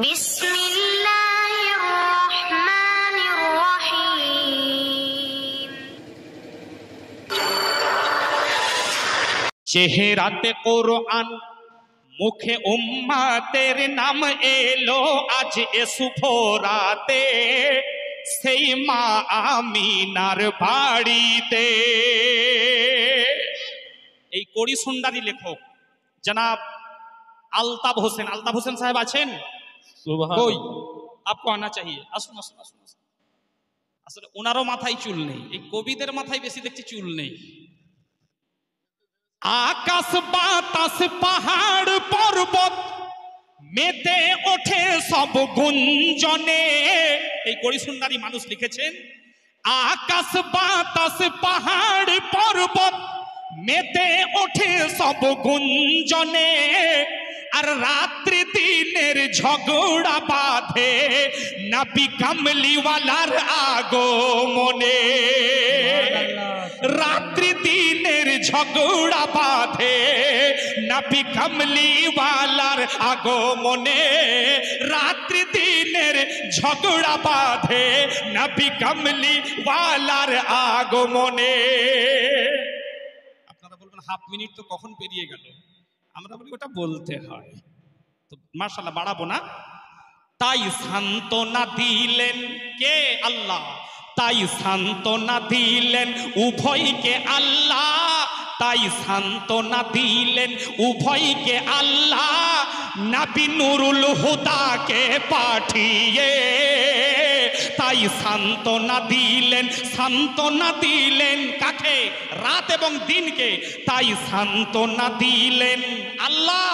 বিসমিল্লাহির রহমানির রহিম। চেহারাতে কোরআন, মুখে উম্মাতের নাম এলো আজ এ শুভ রাতে, সেই মা আমিনার বাড়িতে। এই কড়ি সুন্দারি লেখক জনাব আলতাফ হোসেন। আলতাফ হোসেন সাহেব আছেন? কই আপকো আনা চাহিয়ে। আসুন আসুন আসুন। আসলে ওনারও মাথায় চুল নেই, এই কবিদের মাথায় বেশি দেখছি চুল নেই। আকাশ বাতাস পাহাড় পর্বত মেতে ওঠে সব গুঞ্জনে। এই কড়ি সুন্দরী মানুষ লিখেছেন, আকাশ বাতাস পাহাড় পর্বত মেতে ওঠে সব গুঞ্জনে, আর রাত্রি দিনের ঝগড়া বাঁধে নবী কামলিওয়ালার আগমনে। রাত্রি দিনের ঝগড়া বাঁধে নবী কামলিওয়ালার আগমনে। রাত্রি দিনের ঝগড়া বাঁধে নবী কামলিওয়ালার আগমনে। আপনারা বলবেন হাফ মিনিট তো কখন পেরিয়ে গেল, আমরা বলি ওটা বলতে হয়, তো মাশাআল্লাহ বাড়াবো না। তাই সান্ত্বনা দিলেন কে? আল্লাহ। তাই সান্ত্বনা দিলেন উভয়কে আল্লাহ, তাই সান্ত্বনা দিলেন উভয়কে আল্লাহ, নবী নুরুল হুদাকে পাঠিয়ে। তাই সান্ত্বনা দিলেন কাকে? রাত এবং দিনকে। তাই সান্ত্বনা দিলেন আল্লাহ,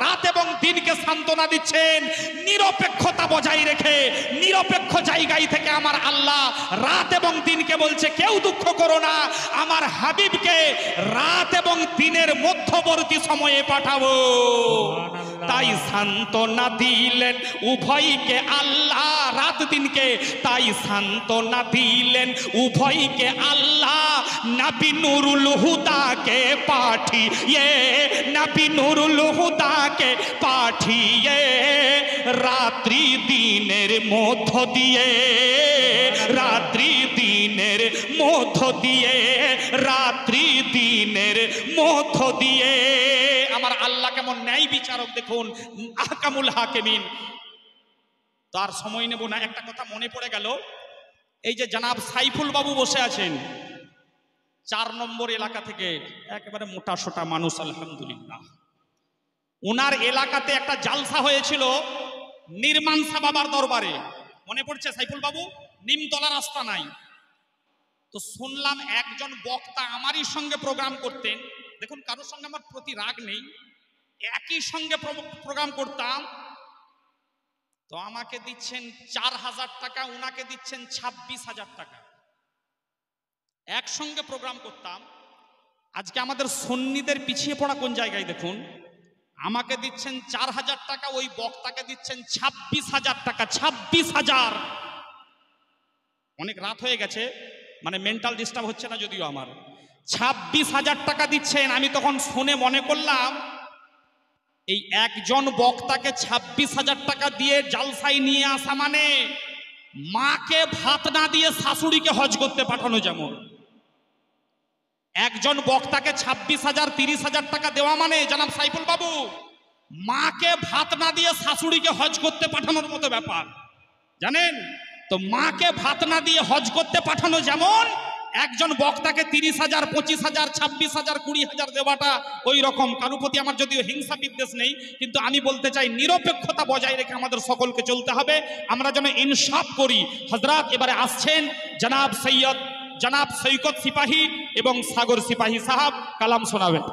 রাত এবং দিনকে সান্ত্বনা দিচ্ছেন নিরপেক্ষতা বজায় রেখে। নিরপেক্ষ জায়গায় থেকে আমার আল্লাহ রাত এবং দিনকে বলছে কেউ দুঃখ করো না, আমার হাবিবকে রাত এবং দিনের মধ্যবর্তী সময়ে পাঠাবো। তাই সান্ত্বনা দিলেন উভয়কে আল্লাহ, রাত দিনকে। তাই সান্ত্বনা দিলেন উভয়কে আল্লাহ, নবী নুরুল হুদাকে পাঠিয়ে। নবী নুরুল হুদাকে পাঠিয়ে রাত্রি দিনের মধ্য দিয়ে। রাত্রি দিনের মধ্য দিয়ে। রাত্রি দিনের মধ্য দিয়ে। আমার আল্লাহ কেমন ন্যায় বিচারক দেখুন, আহকামুল হাকিমিন। তার সময় নেব না, একটা কথা মনে পড়ে গেল। এই যে জনাব সাইফুল বাবু বসে আছেন 4 নম্বর এলাকা থেকে, একেবারে মোটা সোটা মানুষ আলহামদুলিল্লাহ। ওনার এলাকাতে একটা জালসা হয়েছিল নির্মানসা বাবার দরবারে, মনে পড়ছে সাইফুল বাবু? নিমতলা রাস্তা নাই। তো শুনলাম একজন বক্তা আমারই সঙ্গে প্রোগ্রাম করতেন। দেখুন কারোর সঙ্গে আমার প্রতি রাগ নেই, একই সঙ্গে প্রোগ্রাম করতাম। তো আমাকে দিচ্ছেন 4000 টাকা, উনাকে দিচ্ছেন 26,000 টাকা। একসঙ্গে প্রোগ্রাম করতাম। আজকে আমাদের সুন্নিদের পিছিয়ে পড়া কোন জায়গায় দেখুন, আমাকে দিচ্ছেন 4000 টাকা, ওই বক্তাকে দিচ্ছেন 26,000 টাকা। 26,000। অনেক রাত হয়ে গেছে, মানে মেন্টাল ডিস্টার্ব হচ্ছে না যদিও আমার। 26,000 টাকা দিচ্ছেন। আমি তখন শুনে মনে করলাম এই একজন বক্তাকে 26,000 টাকা দিয়ে জালসায় নিয়ে আসা মানে মাকে ভাত না দিয়ে শাশুড়িকে হজ করতে পাঠানো। যেমন একজন বক্তাকে 26,000 30,000 টাকা দেওয়া মানে জনাব সাইফুল বাবু মাকে ভাত না দিয়ে শাশুড়িকে হজ করতে পাঠানোর মতো ব্যাপার, জানেন তো? মাকে ভাত না দিয়ে হজ করতে পাঠানো যেমন, একজন বক্তাকে 30,000 25,000 26,000 20,000 দেওয়াটা ওই রকম। কারোর প্রতি আমার যদিও হিংসা বিদ্বেষ নেই, কিন্তু আমি বলতে চাই নিরপেক্ষতা বজায় রেখে আমাদের সকলকে চলতে হবে, আমরা যেন ইনসাফ করি। হযরত এবারে আসছেন জনাব সৈকত সিপাহী এবং সাগর সিপাহী সাহাব, কালাম শোনাবেন।